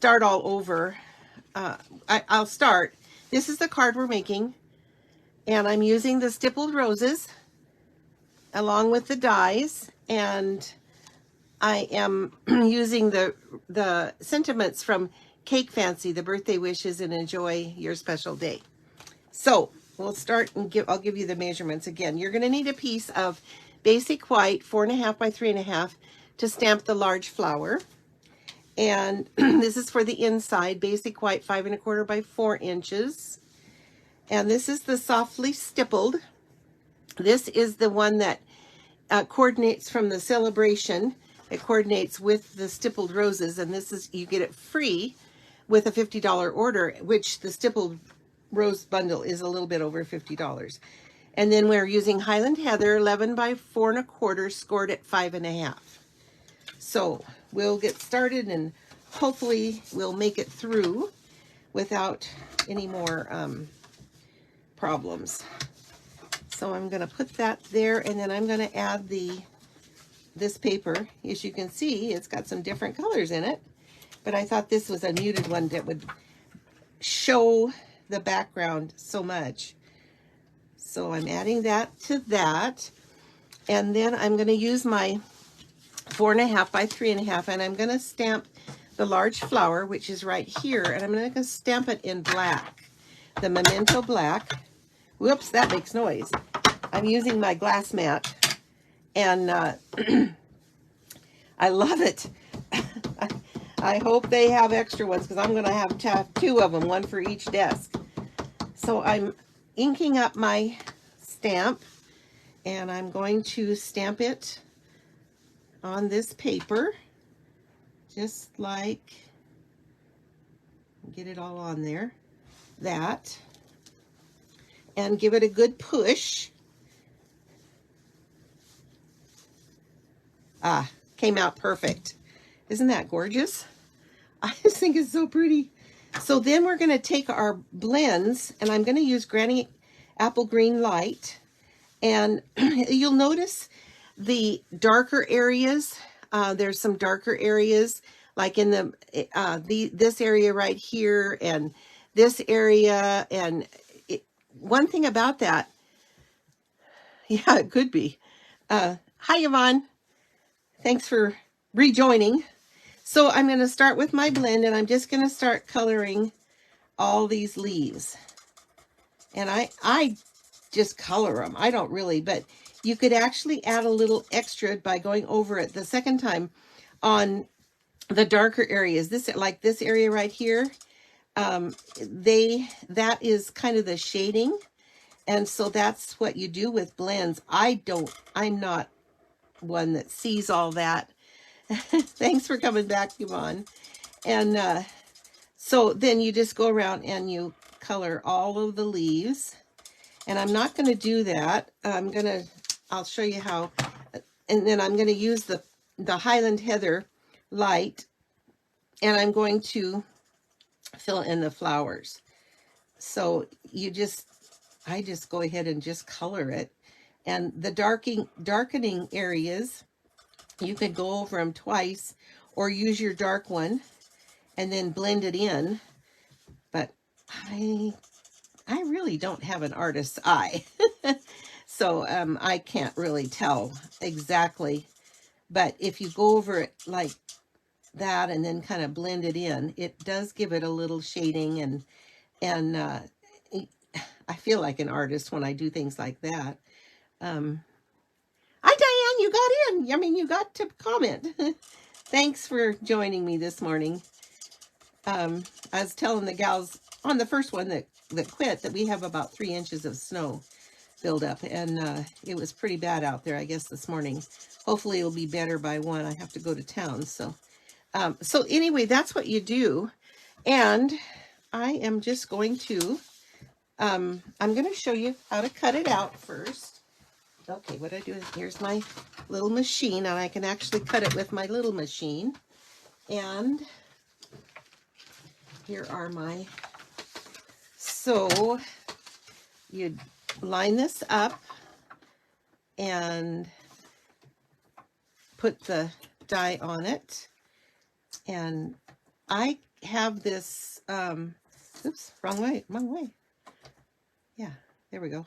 start all over. I'll start. This is the card we're making, and I'm using the stippled roses along with the dies, and I am using the sentiments from Cake Fancy, the birthday wishes, and enjoy your special day. So we'll start and I'll give you the measurements again. You're going to need a piece of basic white, 4.5 by 3.5, to stamp the large flower. And this is for the inside, basic white, 5 1/4 by 4 inches. And this is the softly stippled. This is the one that coordinates from the Sale-A-Bration. It coordinates with the stippled roses, and this is, you get it free with a $50 order, which the stippled rose bundle is a little bit over $50. And then we're using Highland Heather, 11 by 4 1/4, scored at 5 1/2. So we'll get started, and hopefully we'll make it through without any more problems. So I'm going to put that there, and then I'm going to add this paper. As you can see, it's got some different colors in it, but I thought this was a muted one that would show the background so much. So I'm adding that to that, and then I'm going to use my 4.5 by 3.5, and I'm going to stamp the large flower, which is right here, and I'm going to stamp it in black, the Memento Black. Whoops, that makes noise. I'm using my glass mat, and I love it. I hope they have extra ones, because I'm going to have 2 of them, one for each desk. So I'm inking up my stamp, and I'm going to stamp it on this paper, just like, get it all on there, that, and give it a good push. Ah, came out perfect. Isn't that gorgeous? I just think it's so pretty. So then we're going to take our blends, and I'm going to use Granny Apple Green Light, and you'll notice the darker areas. There's some darker areas, like in this area right here, and this area, and one thing about that, yeah, it could be. Hi, Yvonne. Thanks for rejoining. So I'm going to start with my blend, and I'm just going to start coloring all these leaves. And I just color them. I don't really, but you could actually add a little extra by going over it the second time on the darker areas. This, like this area right here, that is kind of the shading. And so that's what you do with blends. I'm not one that sees all that. Thanks for coming back, Yvonne. And so then you just go around and you color all of the leaves. And I'm not going to do that. I'll show you how. And then I'm going to use the Highland Heather light, and I'm going to fill in the flowers. So I just go ahead and just color it. And the darkening areas, you could go over them twice or use your dark one and then blend it in. But I really don't have an artist's eye. So I can't really tell exactly. But if you go over it like that and then kind of blend it in, it does give it a little shading, and I feel like an artist when I do things like that. Hi, Diane, you got in. I mean, you got to comment. Thanks for joining me this morning. I was telling the gals on the first one that quit that we have about 3 inches of snow build up, and it was pretty bad out there, I guess, this morning. Hopefully it'll be better by 1. I have to go to town. So anyway, that's what you do. And I am just going to, I'm going to show you how to cut it out first. Okay, what I do is, here's my little machine, and I can actually cut it with my little machine. And here are my, so you line this up and put the die on it. And I have this, oops, wrong way, wrong way. Yeah, there we go.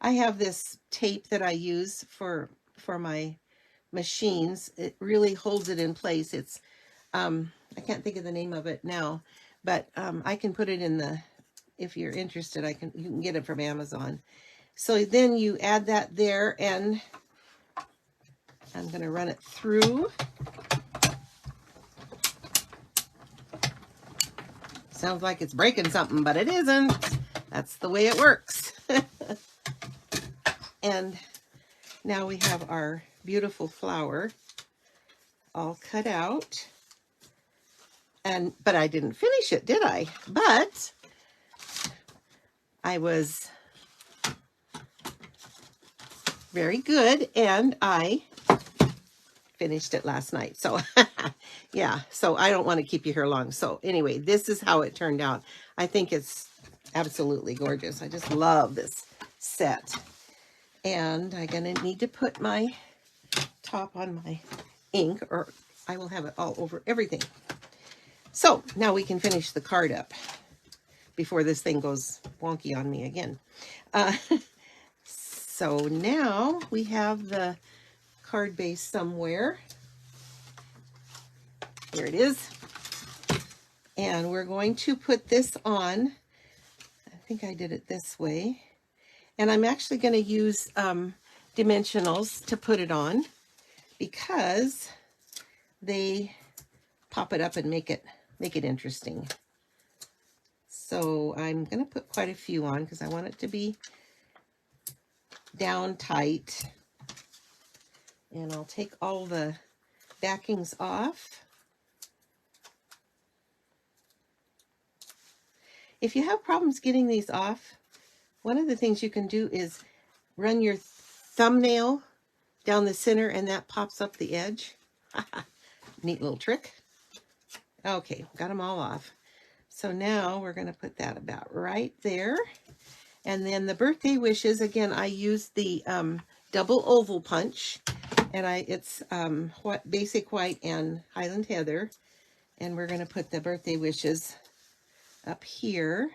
I have this tape that I use for my machines. It really holds it in place. It's, I can't think of the name of it now, but I can put it in the, if you're interested, you can get it from Amazon. So then you add that there, and I'm going to run it through. Sounds like it's breaking something, but it isn't. That's the way it works. And now we have our beautiful flower all cut out. But I didn't finish it, did I? But I was very good, and I finished it last night. So yeah, so I don't want to keep you here long. So anyway, this is how it turned out. I think it's absolutely gorgeous. I just love this set. And I'm going to need to put my top on my ink, or I will have it all over everything. So now we can finish the card up before this thing goes wonky on me again. So now we have the card base somewhere. Here it is. And we're going to put this on. I think I did it this way. And I'm actually going to use dimensionals to put it on, because they pop it up and make it interesting. So I'm going to put quite a few on because I want it to be down tight. And I'll take all the backings off. If you have problems getting these off, one of the things you can do is run your thumbnail down the center, and that pops up the edge. Neat little trick. Okay, got them all off. So now we're going to put that about right there. And then the birthday wishes, again, I used the double oval punch, and it's basic white and Highland heather. And we're going to put the birthday wishes up here.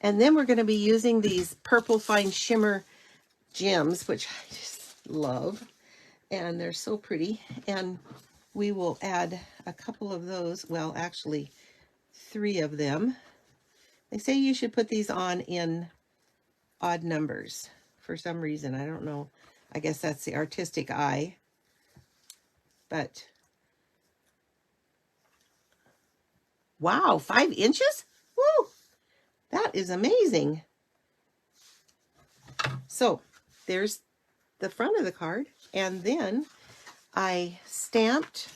And then we're going to be using these purple fine shimmer gems, which I just love. And they're so pretty. And we will add a couple of those. Well, actually, 3 of them. They say you should put these on in odd numbers for some reason. I don't know. I guess that's the artistic eye. But, wow, 5 inches? Woo! That is amazing. So there's the front of the card. And then I stamped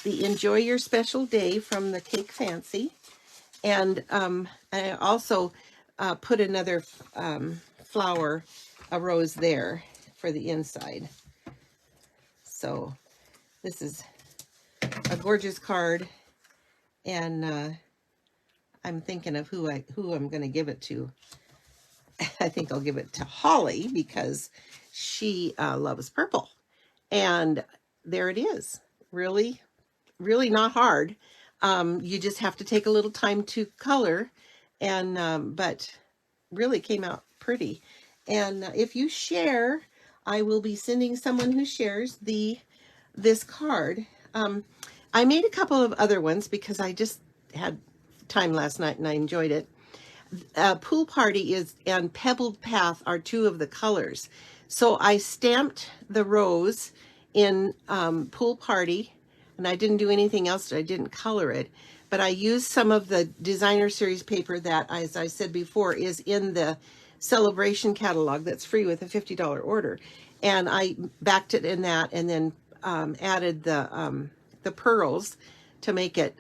the Enjoy Your Special Day from the Cake Fancy. And I also put another flower, a rose there for the inside. So this is a gorgeous card. And I'm thinking of who I'm going to give it to. I think I'll give it to Holly because she loves purple. And there it is. Really, really not hard. You just have to take a little time to color, and but really came out pretty. And if you share, I will be sending someone who shares this card. I made a couple of other ones because I just had time last night and I enjoyed it. Pool Party and Pebbled Path are 2 of the colors. So I stamped the rose in Pool Party, and I didn't do anything else. I didn't color it, but I used some of the designer series paper that, as I said before, is in the Sale-A-Bration Catalog that's free with a $50 order. And I backed it in that, and then added the pearls to make it,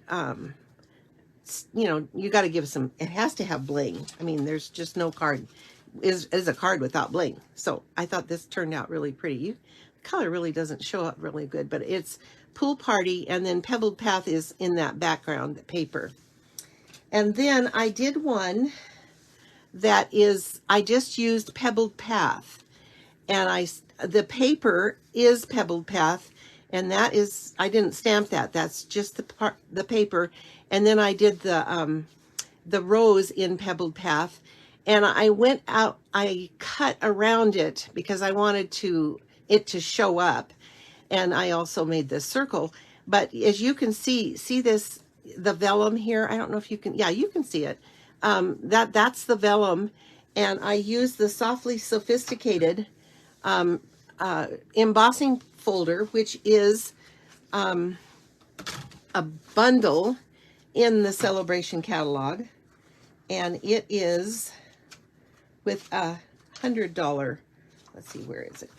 you know, you got to give some, it has to have bling. I mean, there's just no card is a card without bling. So I thought this turned out really pretty. The color really doesn't show up really good, but it's Pool Party, and then Pebbled Path is in that background paper. And then I did one that is, I just used Pebbled Path, and the paper is Pebbled Path, And that is, I didn't stamp that. That's just the paper. And then I did the rose in Pebbled Path. And I went out, I cut around it because I wanted it to show up. And I also made this circle. But as you can see this, the vellum here. I don't know if you can, yeah, you can see it. That's the vellum. And I used the Softly Sophisticated embossing folder, which is a bundle in the Sale-A-Bration Catalog. And it is with a $100, let's see, where is it?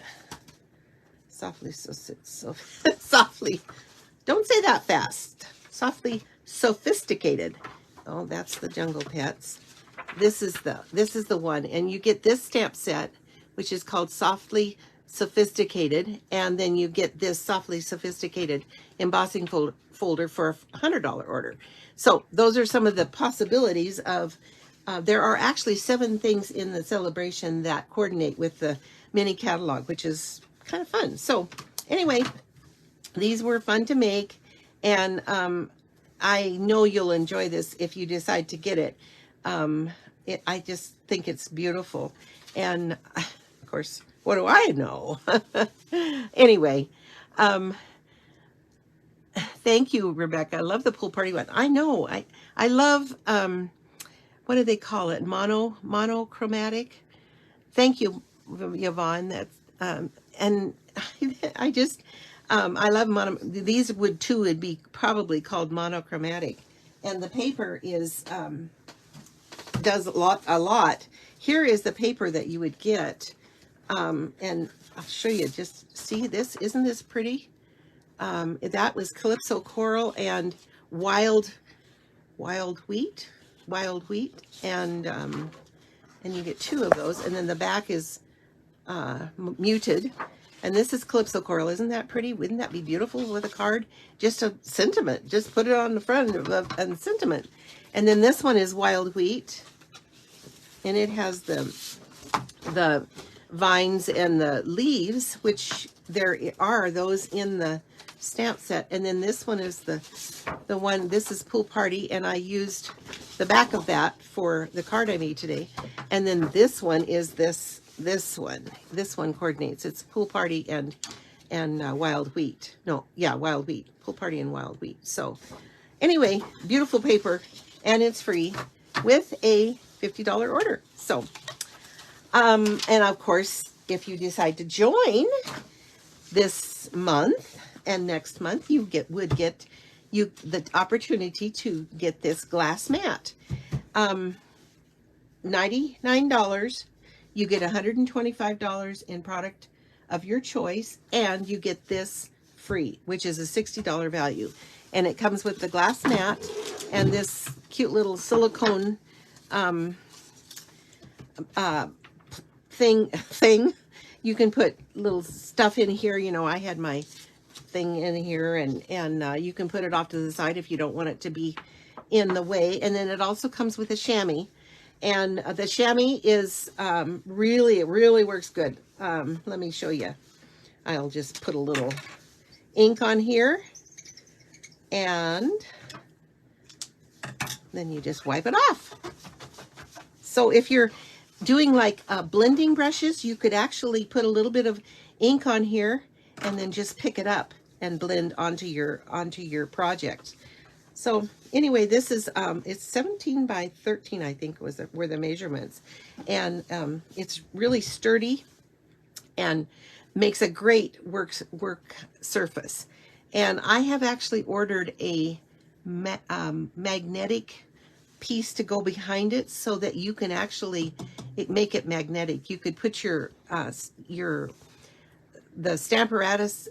Softly, softly, don't say that fast. Softly Sophisticated. Oh, that's the Jungle Pets. This is the one, and you get this stamp set, which is called Softly Sophisticated, and then you get this Softly Sophisticated embossing folder for a $100 order. So those are some of the possibilities of, there are actually 7 things in the Sale-A-Bration that coordinate with the mini catalog, which is kind of fun. So anyway, these were fun to make, and I know you'll enjoy this if you decide to get it. I just think it's beautiful. And of course, what do I know? Anyway, thank you, Rebecca. I love the pool party one. I know. I love, what do they call it? Monochromatic. Thank you, Yvonne. That's, and I just, I love these would be probably called monochromatic. And the paper is, does a lot. Here is the paper that you would get. And I'll show you, just see this. Isn't this pretty? That was Calypso Coral and wild wheat, and you get 2 of those, and then the back is muted, and this is Calypso Coral. Isn't that pretty? Wouldn't that be beautiful with a card? Just a sentiment. Just put it on the front of a sentiment. And then this one is wild wheat, and it has the vines and the leaves, which there are those in the stamp set. And then this one is the one, this is Pool Party, and I used the back of that for the card I made today. And then this one is this one coordinates. It's Pool Party and wild wheat. No, yeah, wild wheat. Pool Party and wild wheat. So anyway, beautiful paper, and it's free with a $50 order. So and of course, if you decide to join this month and next month, you would get the opportunity to get this glass mat. $99. You get $125 in product of your choice, and you get this free, which is a $60 value. And it comes with the glass mat and this cute little silicone thing. You can put little stuff in here. You know, I had my thing in here, and you can put it off to the side if you don't want it to be in the way. And then it also comes with a chamois, and the chamois is really, it really works good. Let me show you. I'll just put a little ink on here, and then you just wipe it off. So if you're doing like blending brushes, you could actually put a little bit of ink on here and then just pick it up and blend onto your project. So anyway, this is it's 17 by 13, I think were the measurements, and it's really sturdy and makes a great work surface. And I have actually ordered a magnetic piece to go behind it so that you can actually make it magnetic. You could put the Stamparatus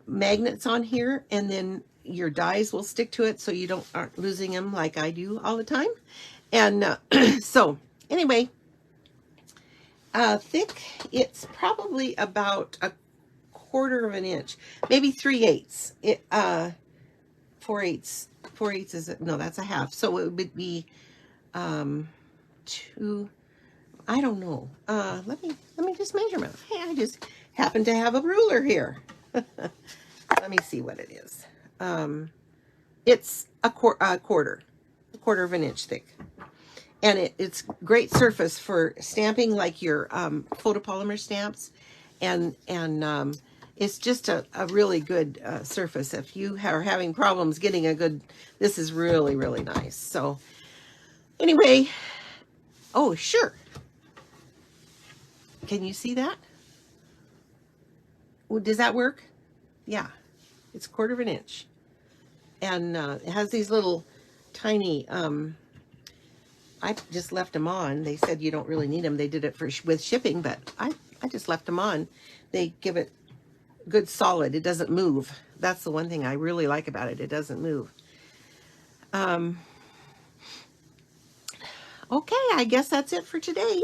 magnets on here, and then your dies will stick to it so you aren't losing them like I do all the time. And so anyway, thick, it's probably about 1/4 of an inch, maybe 3/8. 4/8 is, no, that's a half. So it would be 2, I don't know. Let me just measure it. Hey, I just happen to have a ruler here. Let me see what it is. It's a quarter of an inch thick. And it's great surface for stamping, like your photopolymer stamps. And it's just a really good surface. If you are having problems getting a good, this is really, really nice. So anyway, oh, sure. Can you see that? Does that work? Yeah, it's a quarter of an inch. And it has these little tiny, I just left them on. They said you don't really need them. They did it with shipping, but I just left them on. They give it good solid. It doesn't move. That's the one thing I really like about it. It doesn't move. Okay, I guess that's it for today.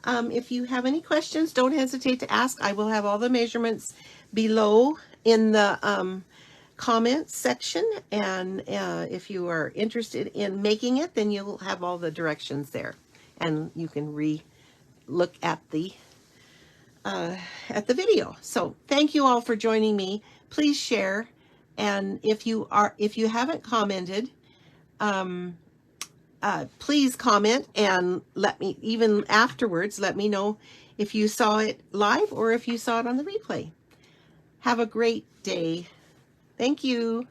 If you have any questions, don't hesitate to ask. I will have all the measurements below in the comments section, and if you are interested in making it, then you'll have all the directions there, and you can look at the video. So thank you all for joining me. Please share, and if you haven't commented, please comment and let me, even afterwards, let me know if you saw it live or if you saw it on the replay. Have a great day. Thank you.